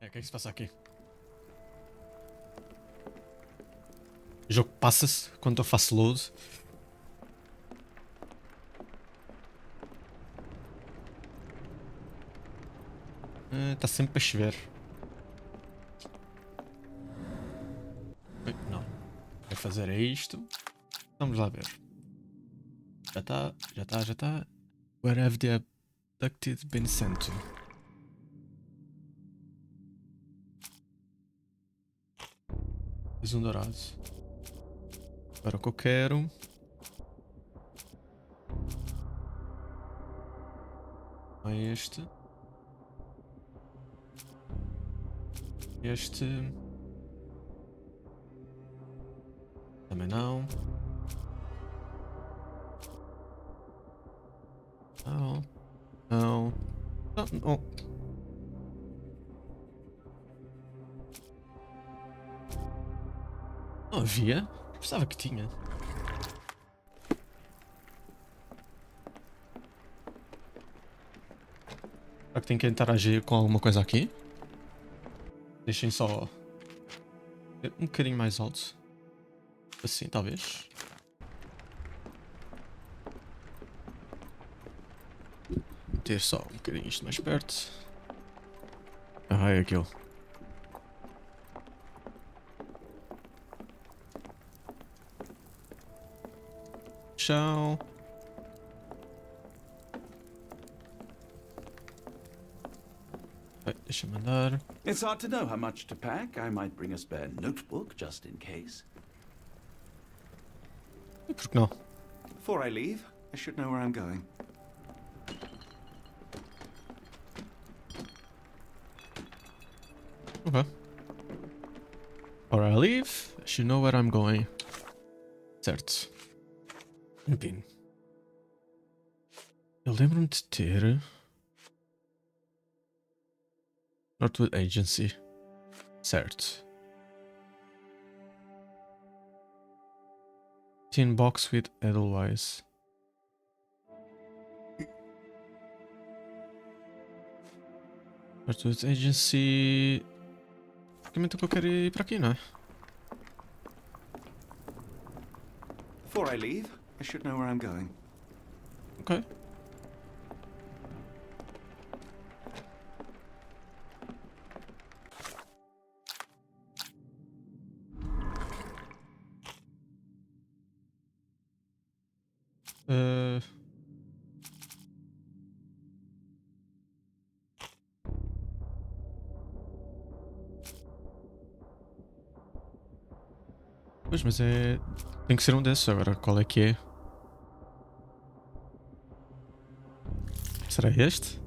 O que é que se passa aqui? O jogo passa-se quando eu faço load. Está sempre a chover. Não. Vai fazer é isto. Vamos lá ver. Já está, já está, já está. Where have the abducted been sent to? Fiz um dourado. Agora o que eu quero. É este. Este. Também não. Não. Não. Não. Não. Não havia? Pensava que tinha. Será que tem que interagir com alguma coisa aqui? Deixem só um bocadinho mais alto. Assim, talvez. Ter só um bocadinho isto mais perto. Ah, é aquilo. Chão. Deixa-me andar. It's hard to know how much to pack. I might bring a spare notebook just in case. E por que não? Before I leave, I should know where I'm going. Ok. Before I leave, I should know where I'm going. Certo. Enfim. Eu lembro-me de ter... Northwood Agency. Certo. Tin box with Edelweiss. Northwood Agency... Basicamente o que eu quero ir para aqui, não é? Before I leave, I should know where I'm going. Ok. Pois, mas é... Tem que ser um desses agora. Qual é que é? Será este?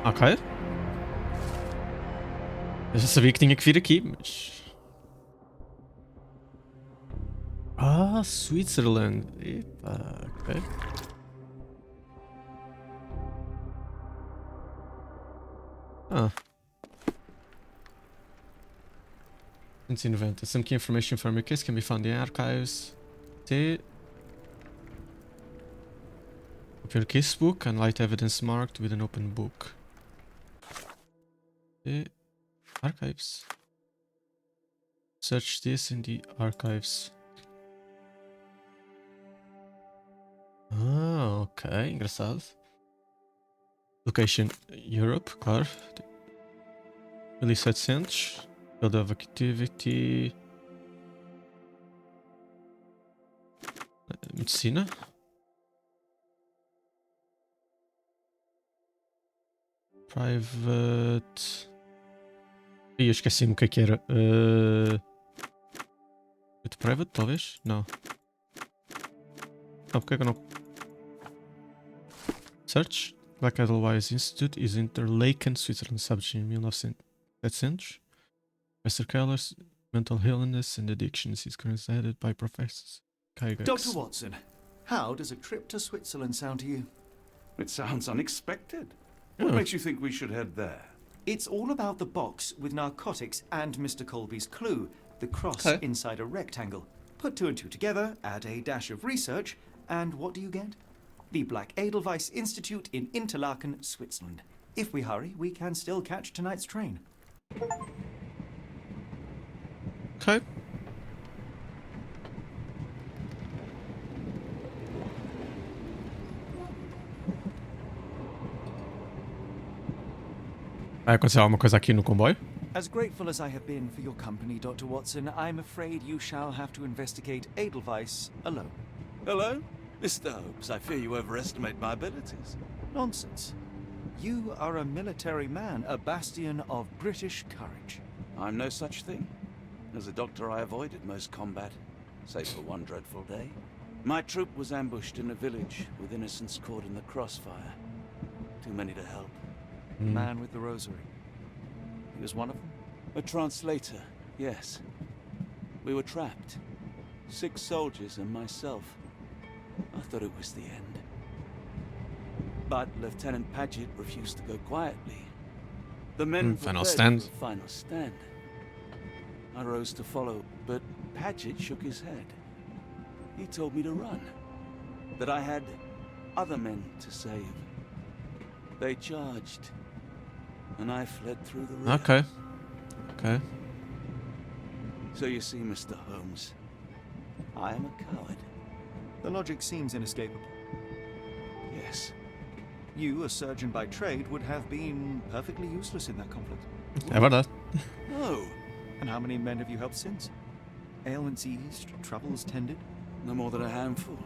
Ok. Eu já sabia que tinha que vir aqui, mas... Ah, Switzerland. Epa, ok. Ah. 190. Some key information from your case can be found in archives. T. Open your casebook and light evidence marked with an open book. T. Archives. Search this in the archives. Ah, ok. Engraçado. Location Europe, claro. 1700. Field of activity. Medicina. Private. Ih, eu esqueci-me o que era. Private, talvez? Não. Não, porque é que eu não. Search. Black Edelweiss Institute is Interlaken, Switzerland, established in 1700. Professor Keller's mental illness and addictions is currently headed by Professor Kygax. Dr. Watson, how does a trip to Switzerland sound to you? It sounds unexpected. What makes you think we should head there? It's all about the box with narcotics and Mr. Colby's clue, the cross inside a rectangle. Put two and two together, add a dash of research, and what do you get? The Black Edelweiss Institute in Interlaken, Switzerland. If we hurry, we can still catch tonight's train. Ok. Vai acontecer alguma coisa aqui no comboio? As grateful as I have been for your company, Dr. Watson, I'm afraid you shall have to investigate Edelweiss alone. Hello? Mr. Holmes, I fear you overestimate my abilities. Nonsense. You are a military man, a bastion of British courage. I'm no such thing. As a doctor, I avoided most combat, save for one dreadful day. My troop was ambushed in a village with innocents caught in the crossfire. Too many to help. The man with the rosary. He was one of them? A translator, yes. We were trapped. 6 soldiers and myself. I thought it was the end. But Lieutenant Paget refused to go quietly. The men Final prepared stand. for a final stand. I rose to follow, but Paget shook his head. He told me to run. That I had other men to save. They charged. And I fled through the rear. Ok. Ok. So you see, Mr. Holmes, I am a coward. The logic seems inescapable. Yes. You, a surgeon by trade, would have been perfectly useless in that conflict. É verdade. No. And how many men have you helped since? Ailments eased, troubles tended? No more than a handful.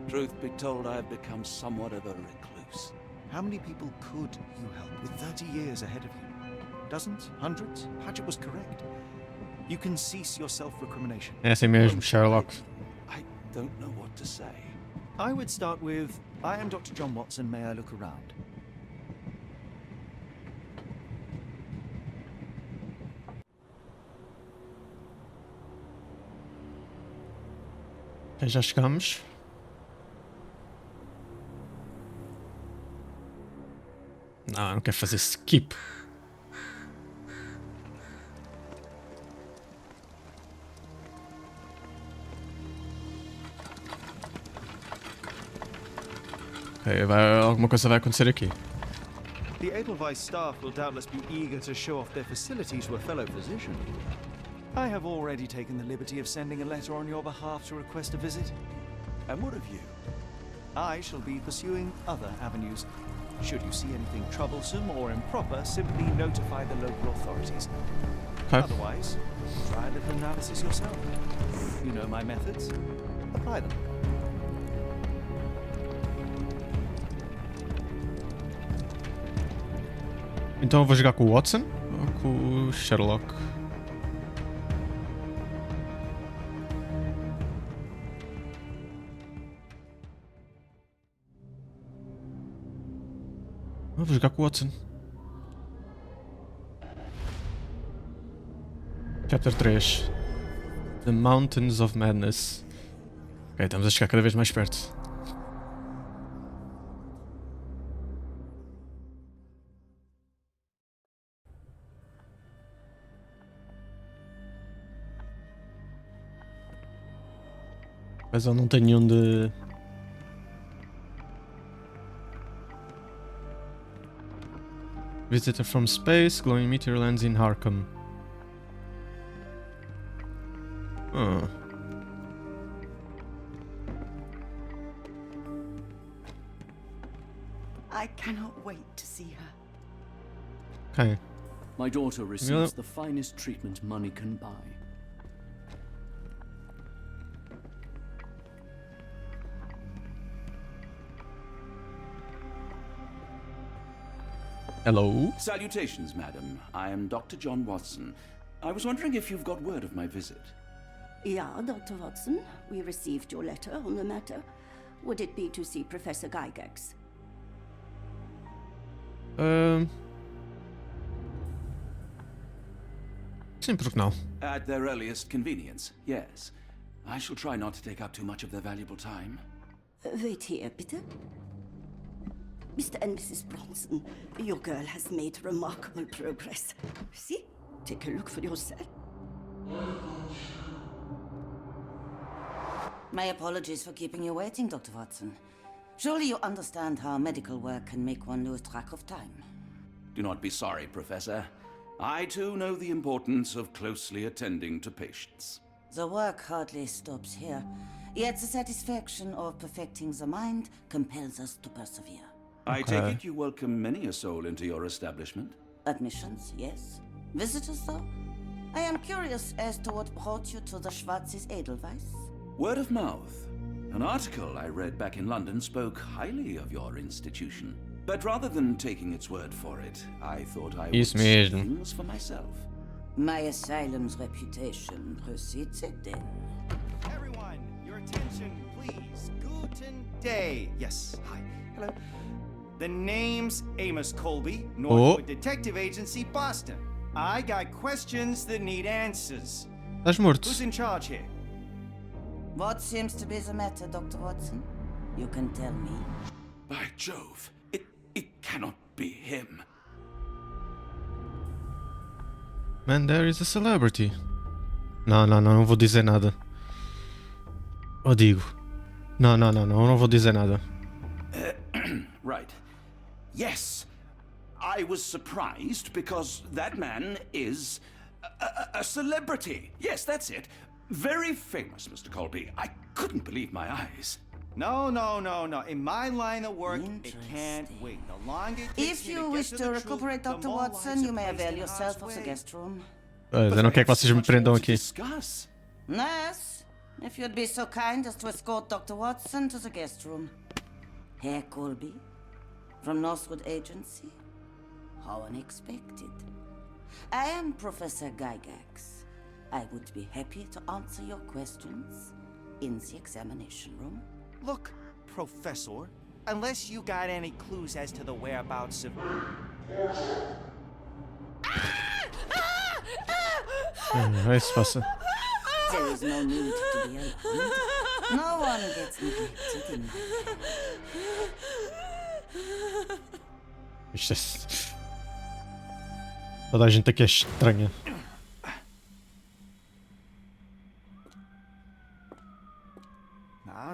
Truth be told, I have become somewhat of a recluse. How many people could you help with 30 years ahead of you? Dozens? Hundreds? Paget was correct. You can cease your self-recrimination. É assim mesmo, Sherlock. I don't know what to say. I would start with, I am Dr. John Watson, may I look around? Ok, já chegamos. Não, eu não quero fazer skip. Ok, alguma coisa vai acontecer aqui. The Edelweiss staff will doubtless be eager to show off their facilities to a fellow physician. I have already taken the liberty of sending a letter on your behalf to request a visit. And what of you? I shall be pursuing other avenues. Should you see anything troublesome or improper, simply notify the local authorities. Okay. Otherwise, try a little analysis yourself. You know my methods. Apply them. Então eu vou jogar com o Watson ou com o Sherlock? Eu vou jogar com o Watson. Chapter 3. The Mountains of Madness. Ok, estamos a chegar cada vez mais perto. Mas eu não tenho nenhum de... Visitor from space, glowing meteor lands in Harkham. Ah. I cannot wait to see her. Ok. My daughter receives the finest treatment money can buy. Hello? Salutations, madam. I am Dr. John Watson. I was wondering if you've got word of my visit. Yeah, Dr. Watson, we received your letter on the matter. Would it be to see Professor Gygax? Sim, porque não? At their earliest convenience, yes. I shall try not to take up too much of their valuable time. Wait here, bitte. Mr. and Mrs. Bronson, your girl has made remarkable progress. See? Take a look for yourself. My apologies for keeping you waiting, Dr. Watson. Surely you understand how medical work can make one lose track of time. Do not be sorry, Professor. I too know the importance of closely attending to patients. The work hardly stops here, yet the satisfaction of perfecting the mind compels us to persevere. I take it you welcome many a soul into your establishment? Admissions, yes. Visitors, though? I am curious as to what brought you to the Schwarzes Edelweiss. Word of mouth. An article I read back in London spoke highly of your institution. But rather than taking its word for it, I thought I would see things for myself. My asylum's reputation precedes it, then. Everyone, your attention, please. Guten Day. Yes, hi. Hello. The name's Amos Colby, Northwood Detective Agency, Boston. I got questions that need answers. Estás morto. Who's in charge here? What seems to be the matter, Dr. Watson? You can tell me. By Jove, it cannot be him. Man, there is a celebrity. Não vou dizer nada. Ou digo. Não vou dizer nada. Right. Yes. I was surprised because that man is a celebrity. Yes, that's it. Very famous, Mr. Colby. I couldn't believe my eyes. No. In my line of work, it can't wait. The longer it takes If me you to wish get to the recuperate, truth, the Dr. more Watson, lives you are may placed avail in yourself harm's of the way. guest room. Eu não quero que vocês me prendam aqui. Discuss. Nurse, if you'd be so kind as to escort Dr. Watson to the guest room. Herr Colby, from Northwood Agency? How unexpected. I am Professor Gygax. I would be happy to answer your questions in the examination room. Look, Professor, unless you got any clues as to the whereabouts of... Vai se passa. There is no need to be alarmed. No one gets neglected in my care. Isto é... Toda a gente aqui é estranha.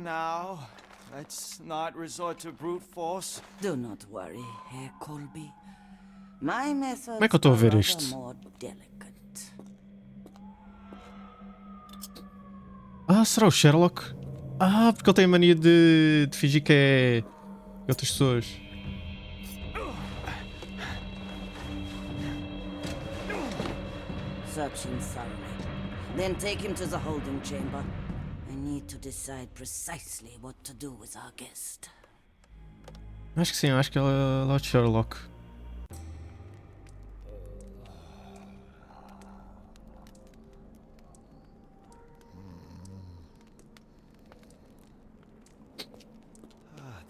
Now, let's not resort to brute force. Do not worry, Herr Colby. My methods Como é que eu estou a ver are isto? rather more delicate. Será o Sherlock? Porque ele tem a mania de fingir que é outras pessoas. Search him thoroughly. Then take him to the holding chamber. I need to decide precisely what to do with our guest. Acho que sim, acho que ele é lá o Sherlock.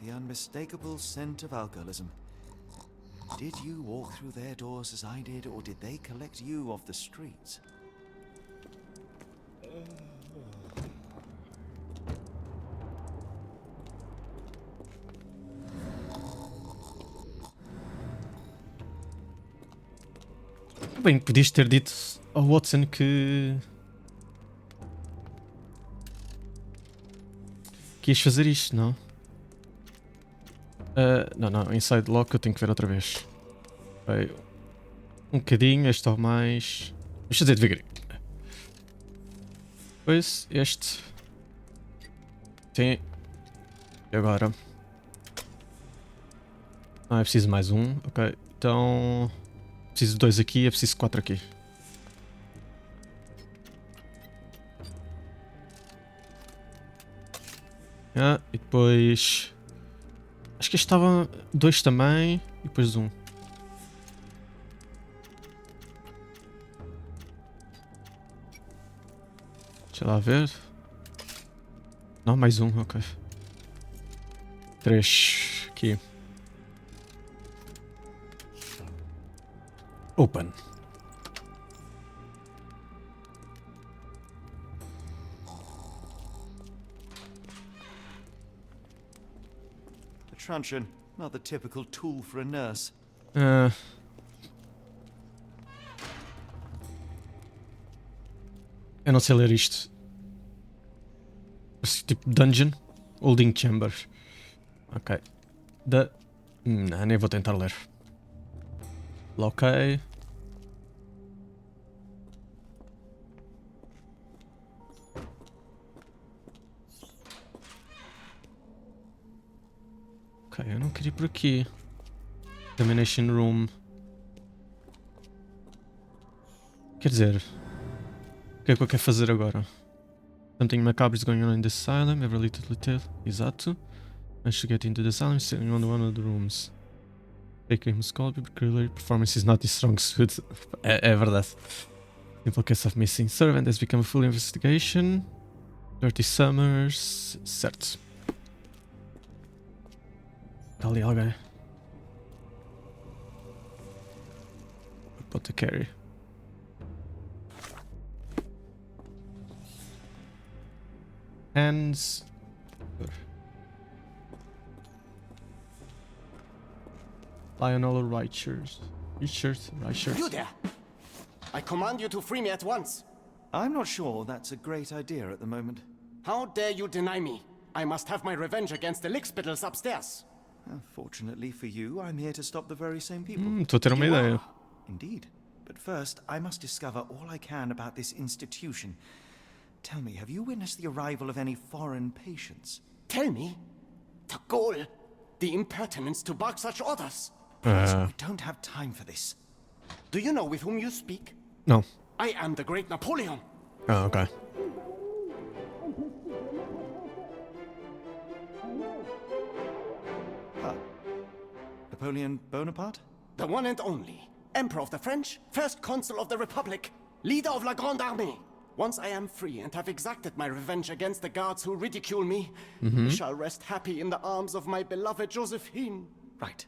The unmistakable scent of alcoholism. Did you walk through their doors as I did, or did they collect you off the streets? Bem, podias ter dito ao Watson que ias fazer isto, não? Não, Inside Lock eu tenho que ver outra vez. Bem, um bocadinho, este ou mais. Vamos fazer devagarinho. Depois este. Sim. E agora? É preciso mais um. Ok, então. Preciso de 2 aqui, é preciso 4 aqui. E depois... Acho que este estava 2 também. E depois 1. Deixa lá ver. Não, mais 1, ok. 3 aqui. Open. The truncheon, not the typical tool for a nurse. Eu não sei ler isto. Tipo Dungeon. Holding Chamber. Ok. Não, nem vou tentar ler. Ok. Ok, eu não queria ir por aqui. Examination room. Quer dizer, o que é que eu quero fazer agora? Something macabre is going on in this asylum. Every little detail. Exato. Managed to get into the asylum, sitting on one of the rooms. Fake him Colby, but clearly performance is not his strong suit. É verdade. Simple case of missing servant has become a full investigation. Dirty Summers. Certo. Está ali alguém. Apothecary. Hands. Lionel Richards. Richards. You there! I command you to free me at once. I'm not sure that's a great idea at the moment. How dare you deny me? I must have my revenge against the lickspittles upstairs. Fortunately for you, I'm here to stop the very same people. Estou a ter uma ideia. Indeed. But first, I must discover all I can about this institution. Tell me, have you witnessed the arrival of any foreign patients? Tell me? The gall, the impertinence to bark such orders. We don't have time for this. Do you know with whom you speak? No. I am the great Napoleon. Oh, okay. Napoleon Bonaparte? The one and only. Emperor of the French, first consul of the Republic, leader of La Grande Armée. Once I am free and have exacted my revenge against the guards who ridicule me, I shall rest happy in the arms of my beloved Josephine. Right.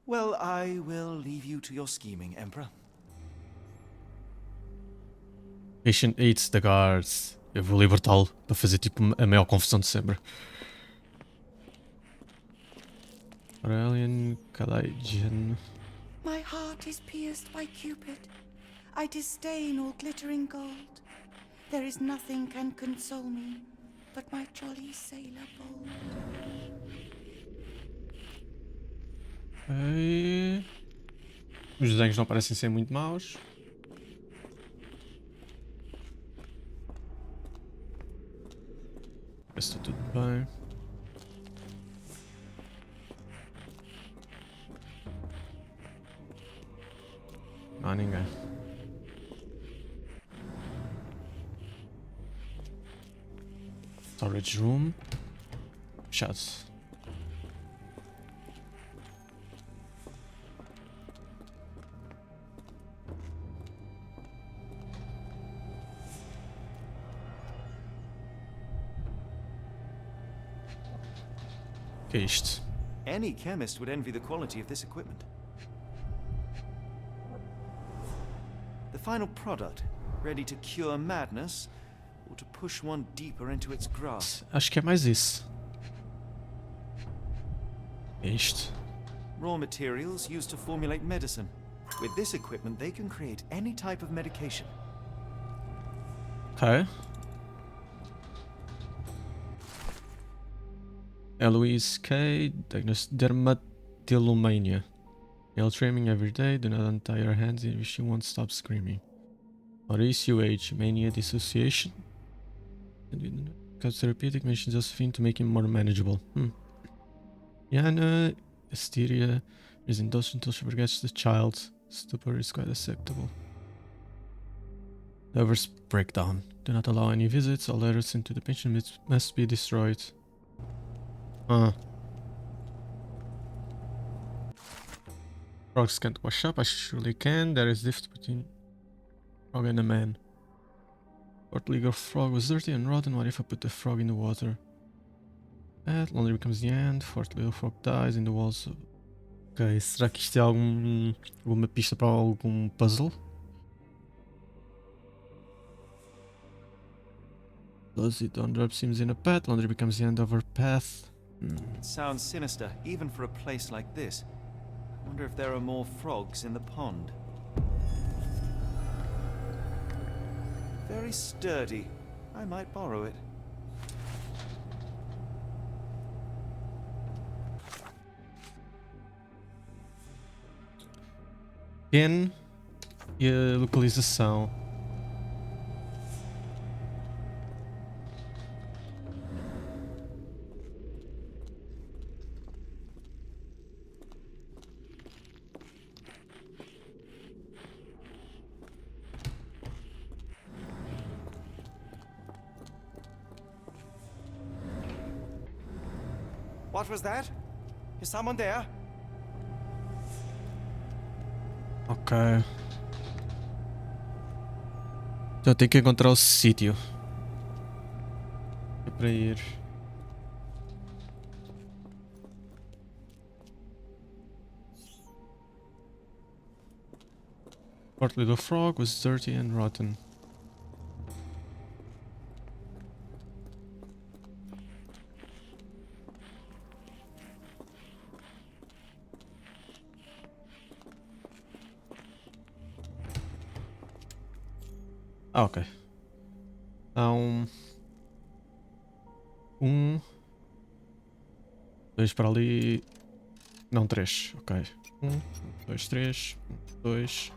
Well, I will leave you to your scheming, Emperor. Patient eats the guards. Eu vou libertá-lo para fazer tipo a maior confusão de sempre. Aurelian Caladian. My heart is pierced by Cupid. I disdain all glittering gold. There is nothing can console me but my jolly sailor bold. Ok. Os desenhos não parecem ser muito maus. Está tudo bem. Não há ninguém. Storage room. Fechado. O que é isto? Any chemist would envy the quality of this equipment. The final product, ready to cure madness or to push one deeper into its grasp. Acho que é mais isso. É isto. Raw materials used to formulate medicine. With this equipment, they can create any type of medication. Ok. Eloise K. Diagnosed dermatillomania. Nail trimming every day. Do not untie your hands if she won't stop screaming. Mauricio H. Mania dissociation. Therapeutic mentions Josephine to make him more manageable. Yana hysteria is indulged until she forgets the child. Stupor is quite acceptable. Lover's breakdown. Do not allow any visits. All letters into the pension must be destroyed. Frogs can't wash up. I surely can. There is difference between frog and a man. Fourth legal frog was dirty and rotten. What if I put the frog in the water? That laundry becomes the end. Fourth little frog dies in the walls. Ok, será que isto é alguma pista para algum puzzle? Does it on drop seems in a path. Laundry becomes the end of her path. It sounds sinister, even for a place like this. I wonder if there are more frogs in the pond. Very sturdy. I might borrow it. Pen e a localização. What was that? Is someone there? Ok. Então eu tenho que encontrar o sítio. É para ir. Port Little Frog was dirty and rotten. Ah, ok. Então. Dois para ali. Não, três. Ok. Dois, três. Dois.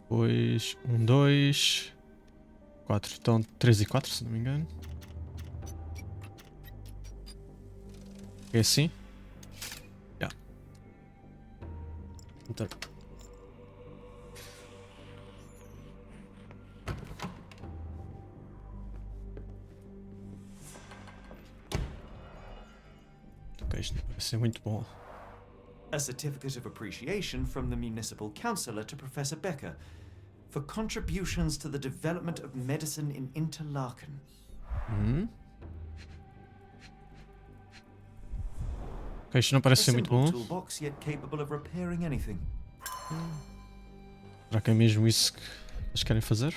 Depois. Dois. Quatro. Então, três e quatro, se não me engano. É assim? Yeah. Então. Ok, isto vai ser muito bom. A certificate of appreciation from the municipal councillor to Professor Becker for contributions to the development of medicine in Interlaken. Ok, isto não parece ser muito bom. Toolbox yet capable of repairing anything. Será que é mesmo isso que eles querem fazer?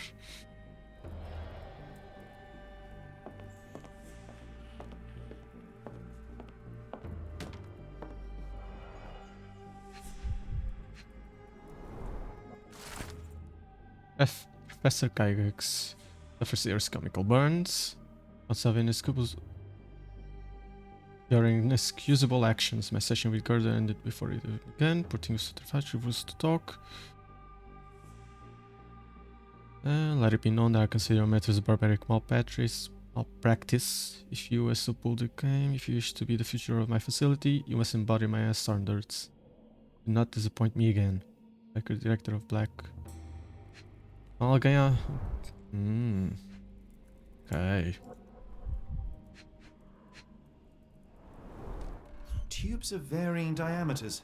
Professor Kygax suffers serious chemical burns. Also having during inexcusable actions. My session with Gerda ended before it began. Putting us to the factory was to talk. Let it be known that I consider your methods barbaric malpractice. If you as a public game, if you wish to be the future of my facility, you must embody my standards. Do not disappoint me again. Like a director of Black. Alguém a... Ok. Tubes of varying diameters.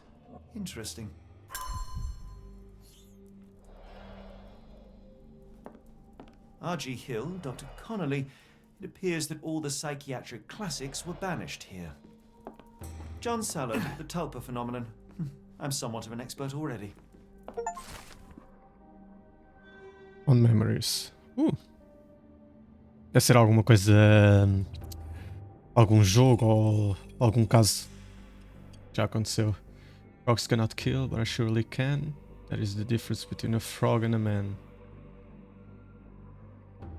Interesting. R.G. Hill, Dr. Connolly. It appears that all the psychiatric classics were banished here. John Sallow, the Tulpa phenomenon. I'm somewhat of an expert already. On memories. Deve ser alguma coisa... algum jogo ou algum caso que já aconteceu. Frogs cannot kill, but I surely can. That is the difference between a frog and a man.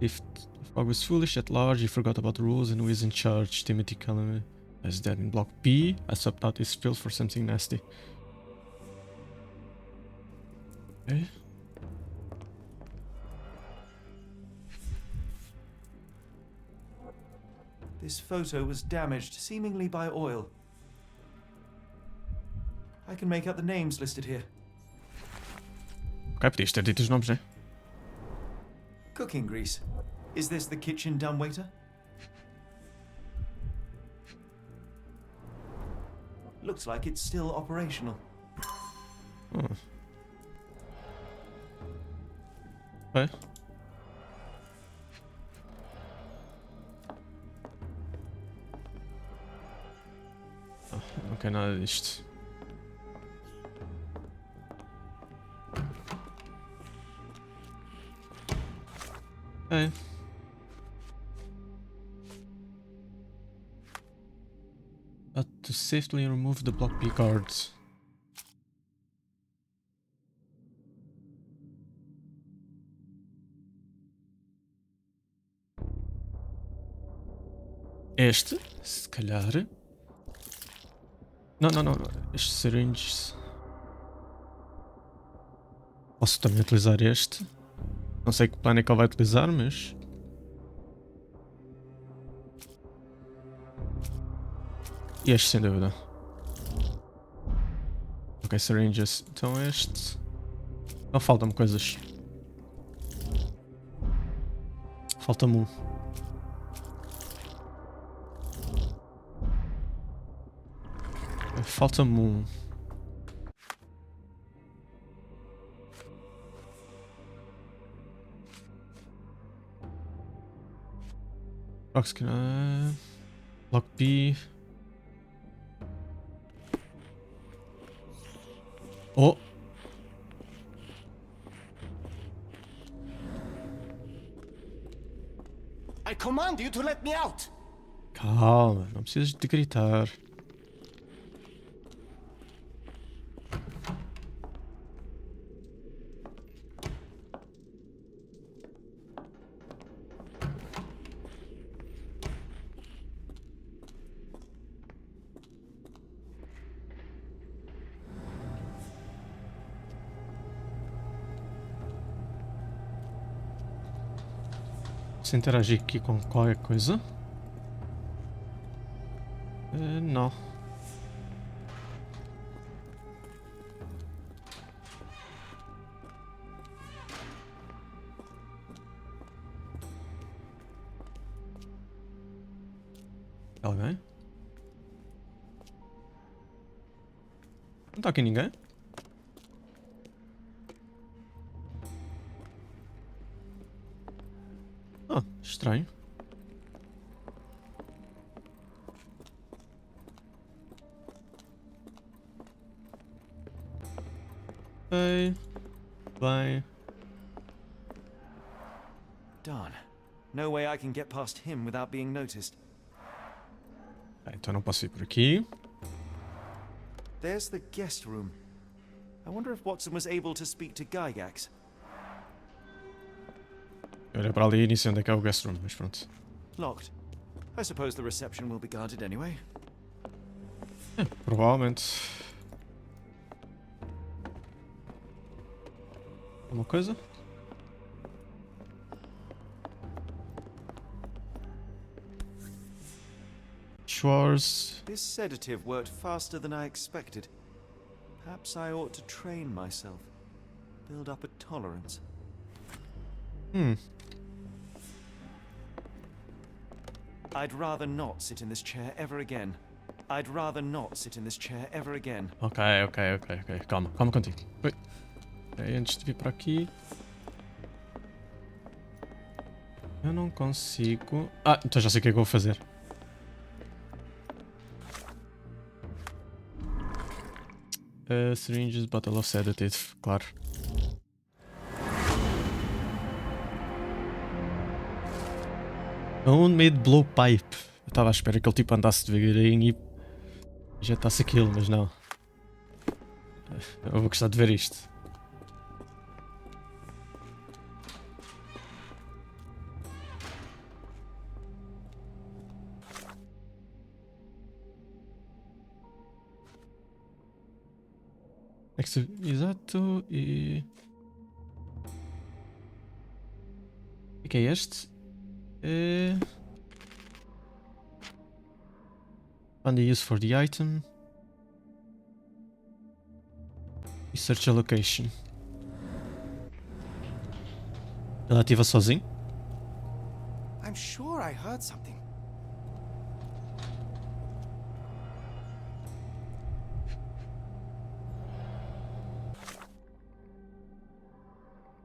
If the frog was foolish at large, he forgot about the rules and who is in charge. Timothy Callum is dead in block B. I swapped out his pills for something nasty. Okay. This photo was damaged, seemingly by oil. I can make out the names listed here. Ok, podias ter dito os nomes, né? Cooking grease. Is this the kitchen dumbwaiter? Looks like it's still operational. Ok. Não quer nada disto. Ok. But to safely remove the block B guards. Este, se calhar. Não, não, não. Estes syringes. Posso também utilizar este. Não sei que plano é que ele vai utilizar, mas... E este sem dúvida. Ok, syringes. Então este... Não, faltam-me coisas. Falta-me um. Falta-me um. Lock P. Oh! I command you to let me out! Calma, não precisas de gritar. Se interagir aqui com qualquer coisa? Não. Alguém? Não está aqui ninguém? Ah, estranho. Bem. Darn. No way I can get past him without being noticed. Então não posso ir por aqui. There's the guest room. I wonder if Watson was able to speak to Gygax. Olha para ali e sei onde é que é o guest room, mas pronto. Locked. I suppose the reception will be guarded anyway. Provavelmente. Uma coisa? Schwarz. This sedative worked faster than I expected. Perhaps I ought to train myself. Build up a tolerance. I'd rather not sit in this chair ever again. I'd rather not sit in this chair ever again. Ok. Calma contigo. Oi. Ok, antes de vir para aqui. Eu não consigo. Ah, então já sei o que é que eu vou fazer. Syringes, Bottle of Sedative, claro. A Homemade Blowpipe. Eu estava à espera que ele tipo andasse devagarinho e injetasse aquilo, mas não. Eu vou gostar de ver isto. Exato, e... O que é este? Find the use for the item. E search a location. Ele ativa sozinho? I'm sure I heard something.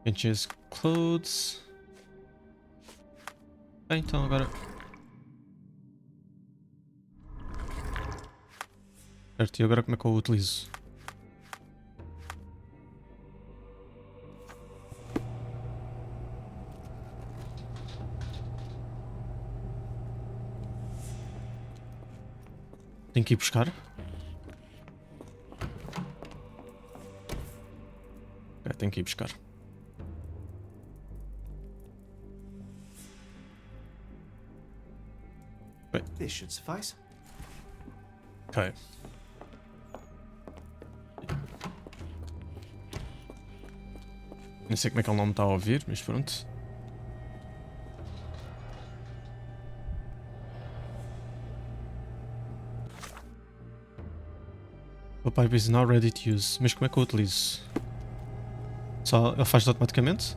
Can choose clothes. Bem, então agora... Certo, e agora como é que eu o utilizo? Tenho que ir buscar? Tenho que ir buscar. This should suffice. Ok. Não sei como é que ele não me está a ouvir, mas pronto. O pipe is now ready to use. Mas como é que eu utilizo? Só ele faz automaticamente?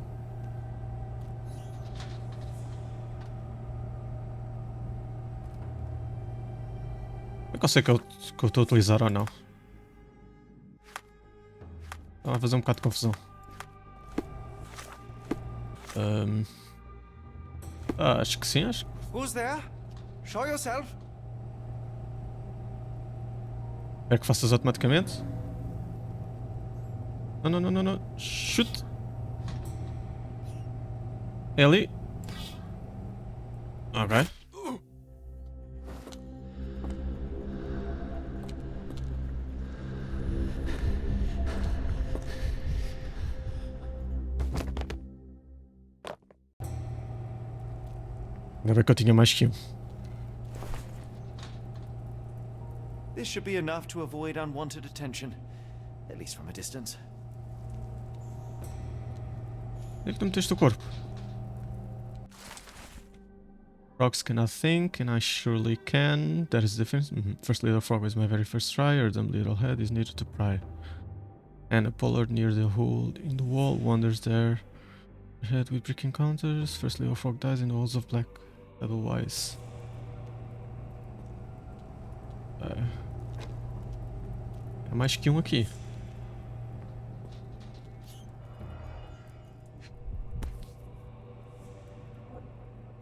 Como é que eu sei que eu estou a utilizar ou não? Está a fazer um bocado de confusão. Acho que sim, acho. Who's there? Show yourself. Quero que faças automaticamente. Não, não, não, não, não. Chute. É ali. Ok. Ainda bem que eu tinha mais que um. This should be enough to avoid unwanted attention, at least from a distance. Onde é que tu meteste o corpo? Frogs cannot think, and I surely can. That is the difference. First little frog was my very first try. Her dumb little head is needed to pry. And a pollard near the hole in the wall wanders there. Head with brick encounters. First little frog dies in the walls of black. Otherwise. Há mais que um aqui.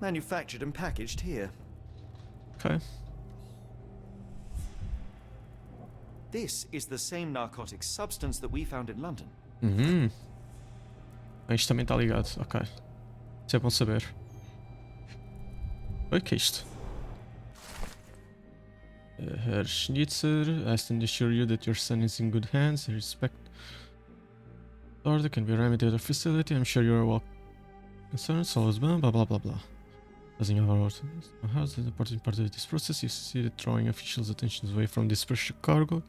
Manufactured and packaged here. Ok. This is the same narcotic substance that we found in London. Isto também está ligado. Ok. Isso é bom saber. O que é isto? Herr Schnitzer, I stand assure you that your son is in good hands. Respect order can be remedied at a facility. I'm sure you are well concerned. So blah blah blah blah. Doesn't have our house. The important part of this process is succeeded drawing officials' attention away from this precious cargo.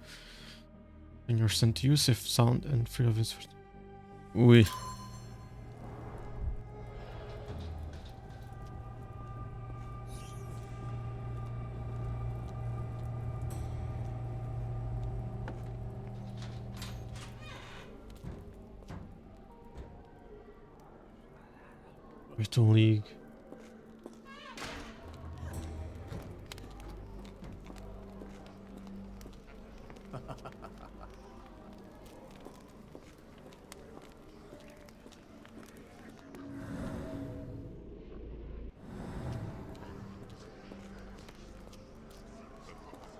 And your son to you safe, sound, and free of its. Ui. Virtual League.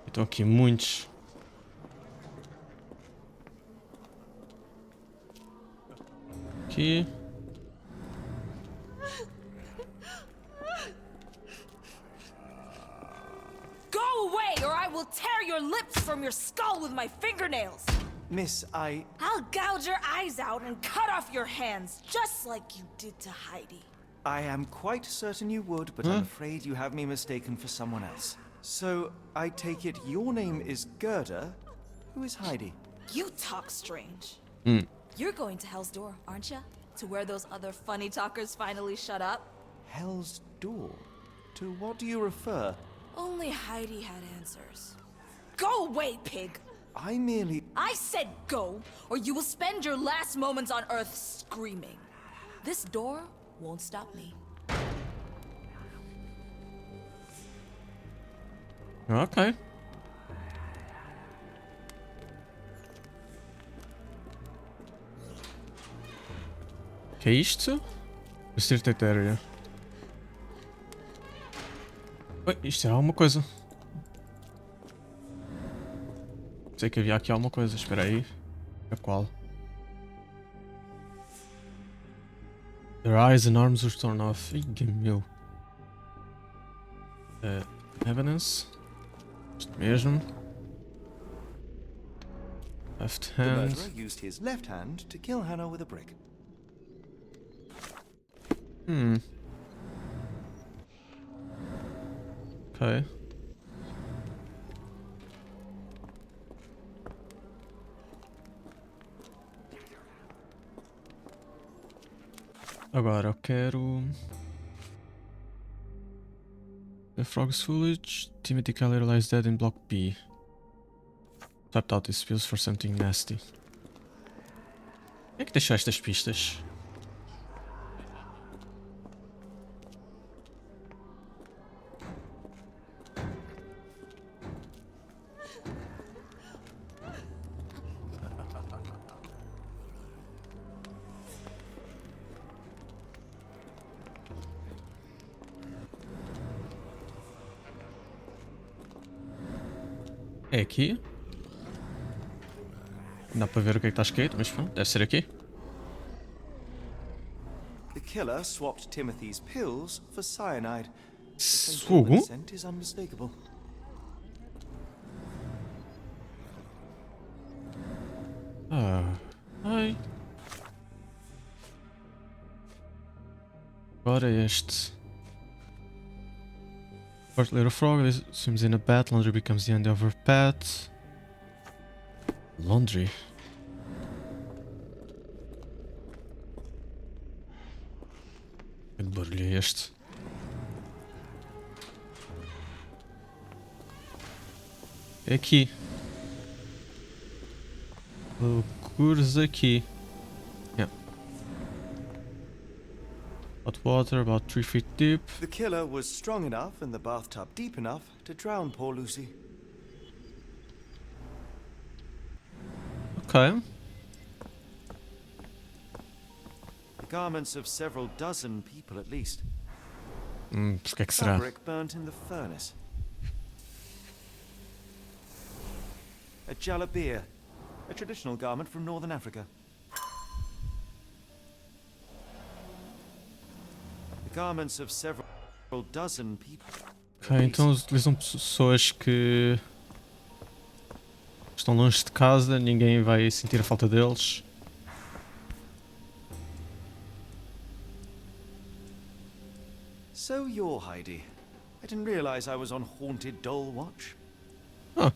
Estão aqui muitos. Aqui. Tear your lips from your skull with my fingernails. Miss, I'll gouge your eyes out and cut off your hands, just like you did to Heidi. I am quite certain you would, but I'm afraid you have me mistaken for someone else. So, I take it your name is Gerda. Who is Heidi? You talk strange. You're going to Hell's Door, aren't you? To where those other funny talkers finally shut up? Hell's Door? To what do you refer? Only Heidi had answers. Go away, pig! I said go, or you will spend your last moments on Earth screaming. This door won't stop me. Ok. Que é isto? Restricted area. Oi, isto é alguma coisa. Sei que havia aqui alguma coisa, espera aí. A qual? Their eyes and arms were torn off. Ih, meu. Evidence. Isto mesmo. Left The hand. murderer used his left hand to kill Hannah with a brick. Ok. Agora eu quero. The frog's foolish. Timothy Keller lies dead in block B. Tapped out his pills for something nasty. Quem é que deixou estas pistas? É aqui? Não dá para ver o que é que está escrito, mas pronto, deve ser aqui. The killer swapped Timothy's pills for cyanide. The Sugo? scent is unmistakable. Ai. Agora este. First little frog swims in a bath. Laundry becomes the end of her path. Laundry. Que barulho é este? É aqui. Loucuras aqui. Yeah. Hot water about 3 feet deep. The killer was strong enough and the bathtub deep enough to drown poor Lucy. Ok. The garments of several dozen people at least. Porque é que será? Fabric burnt in the furnace. A jalabia, a traditional garment from northern Africa. The garments of several dozen people. Ok, então eles utilizam pessoas que estão longe de casa, ninguém vai sentir a falta deles. So you're Heidi. I didn't realize I was on haunted doll watch. Oh.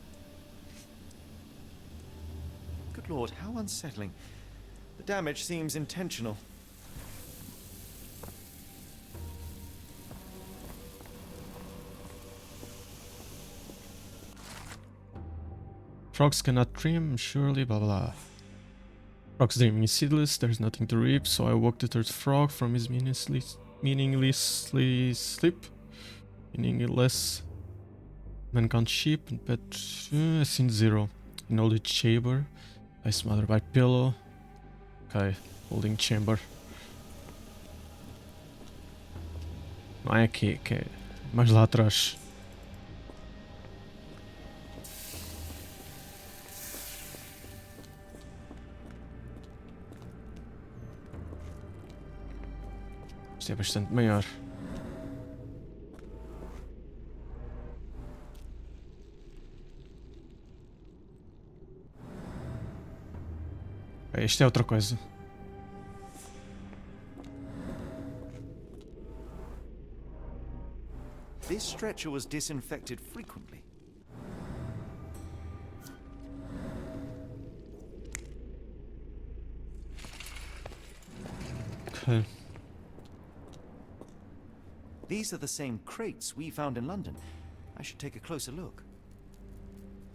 Good lord, how unsettling. The damage seems intentional. Frogs cannot dream, surely, blah blah. Frog's dreaming is seedless, there's nothing to reap, so I woke the third frog from his meaninglessly sleep. Meaningless. Mankind sheep and pet scene 0. Knowledge chamber. I smothered by pillow. Ok, holding chamber. Não é aqui, que é mais lá atrás. Isto é bastante maior. Isto é outra coisa. This stretcher was disinfected frequently. Ok. These are the same crates we found in London. I should take a closer look.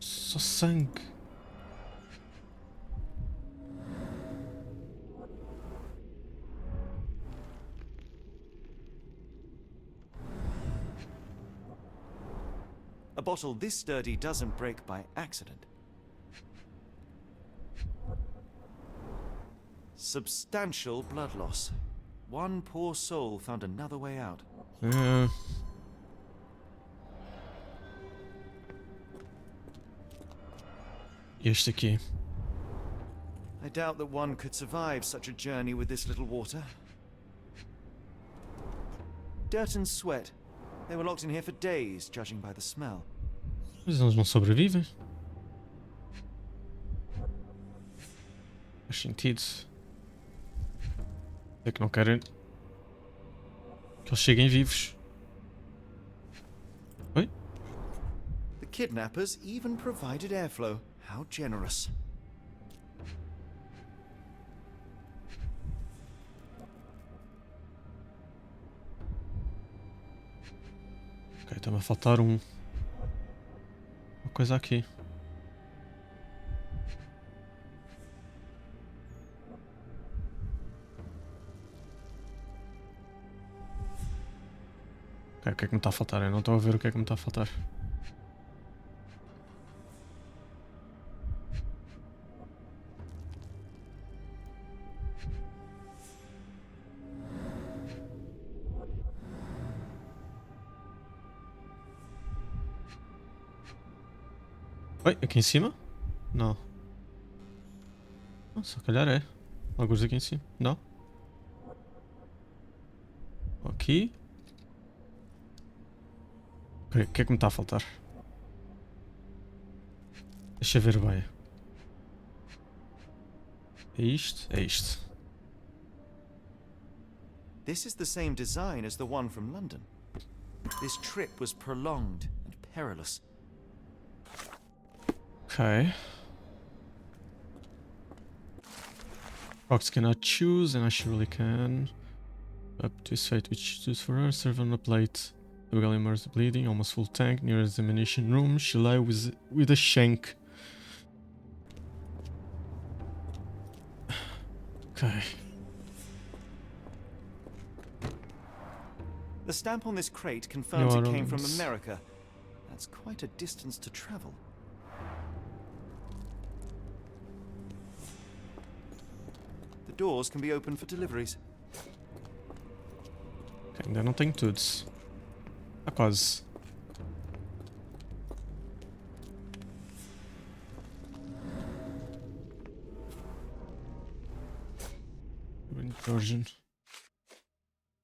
Só sangue. A bottle this sturdy doesn't break by accident. Substantial blood loss. One poor soul found another way out. Este aqui. I doubt that one could survive such a journey with this little water. Dirt and sweat. They were locked in here for days, judging by the smell. Mas eles não sobrevivem. Faz sentido. É que não querem que eles cheguem vivos. Oi? The kidnappers even provided airflow. How generous. Ok, está-me a faltar uma coisa aqui. Ok, o que é que me está a faltar? Eu não estou a ver o que é que me está a faltar. Oi, aqui em cima? Não. Se calhar é. Alguns aqui em cima. Não? Aqui. Ok, o que é que me está a faltar? Deixa eu ver bem. É isto? É isto. This is the same design as the one from London. This trip was prolonged and perilous. Ok. Fox cannot choose, and I surely can. Up to his fate, which choose for her. Serve on a plate. The Gallimard is bleeding, almost full tank. Near the ammunition room, she lay with a shank. Okay. The stamp on this crate confirms New it came from Orleans. America. That's quite a distance to travel. The doors can be opened for deliveries. Ok, ainda não tenho tudo. Está quase. Version.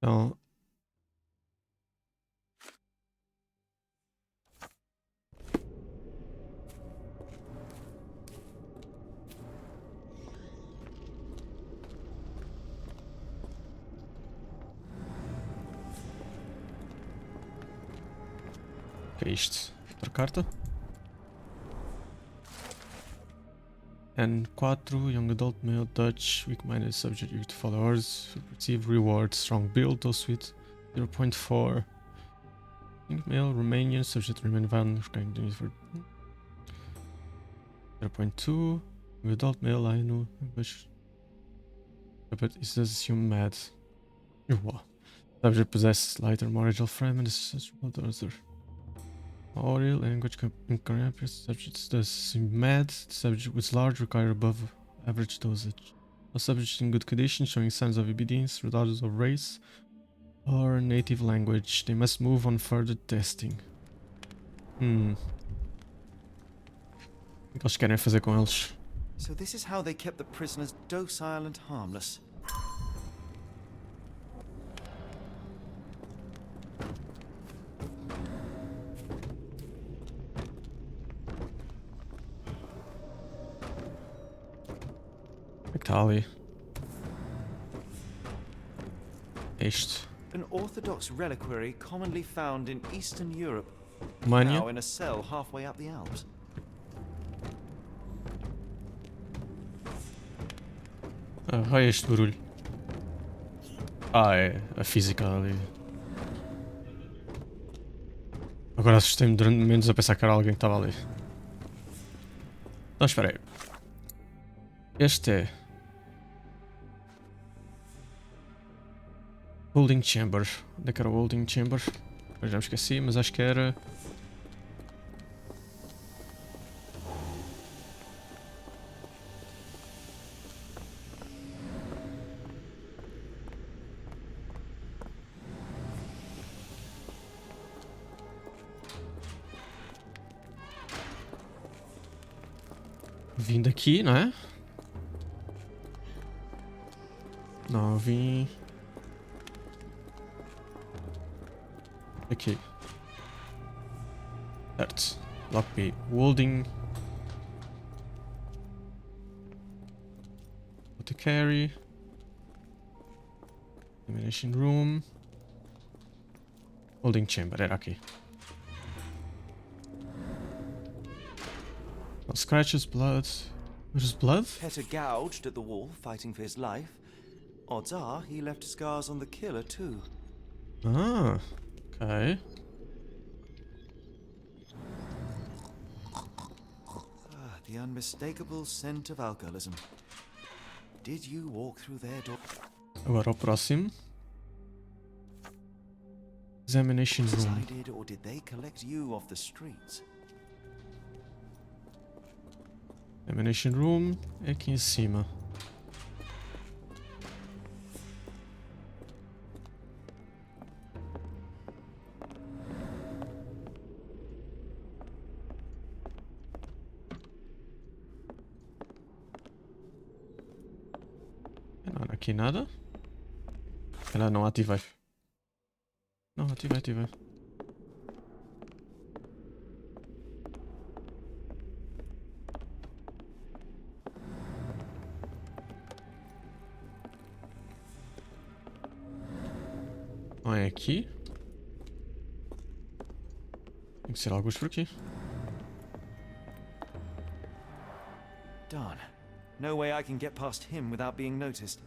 Então. O que é isto? Outra carta? N4, young adult male, Dutch, weak-minded subject, eager to follow orders, receive reward, strong build, dose with 0.4. Young male, Romanian, subject remain violent, for 0.2. Young adult male, I know, English. But it does assume mad. What? Subject possesses lighter, more agile frame and is susceptible to other. Audio language incorrect. Subject does seem mad. Subject with large require above average dosage. A subject in good condition, showing signs of obedience, regardless of race or native language. They must move on further testing. O que eles querem fazer com eles? So this is how they kept the prisoners docile and harmless. O que está ali? É isto. An orthodox reliquary commonly found in Eastern Europe. România. Now in a cell halfway up the Alps. Olha este barulho. É a física ali. Agora assustei-me durante momentos a pensar que era alguém que estava ali. Então espera aí. Este é Holding Chamber. Onde é que era o Holding Chamber? Eu já me esqueci, mas acho que era... Vim daqui, não é? Não, eu vim... Aqui. Certo. Lock B. Holding. To carry. Elimination room. Holding chamber. Era aqui. No scratches, blood. There's blood? Petter gouged at the wall, fighting for his life. Odds are he left scars on the killer too. Ah. Ok. The unmistakable scent of alcoholism. Did you walk through their door? Agora o próximo. Examination room. Decided, or did they collect you off the streets? Examination room é aqui em cima. Não, aqui nada. Ela não ativei. Não, ativei. Não é aqui? Tem que ser alguns por aqui. Darn. No way I can get past him without being noticed.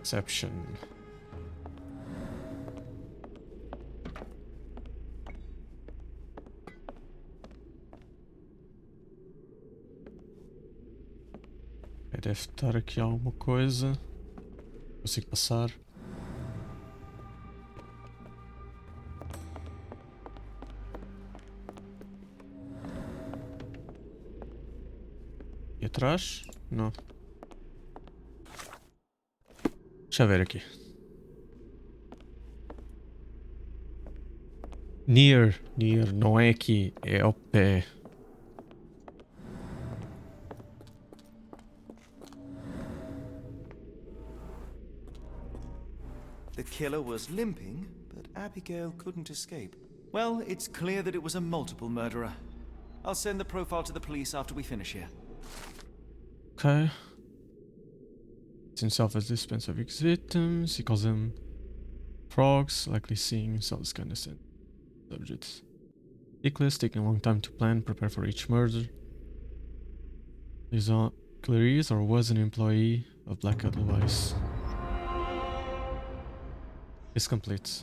Exception. Deve estar aqui alguma coisa. Consigo passar. E atrás? Não. Deixa eu ver aqui. Near, não é aqui, é ao pé. The killer was limping, but Abigail couldn't escape. Well, it's clear that it was a multiple murderer. I'll send the profile to the police after we finish here. Okay. It's himself as dispense of his victims. He calls them frogs, likely seeing himself as kind of subjects. Ridiculous, taking a long time to plan, prepare for each murder. He's on killer is or was an employee of Black Edelweiss. It's complete.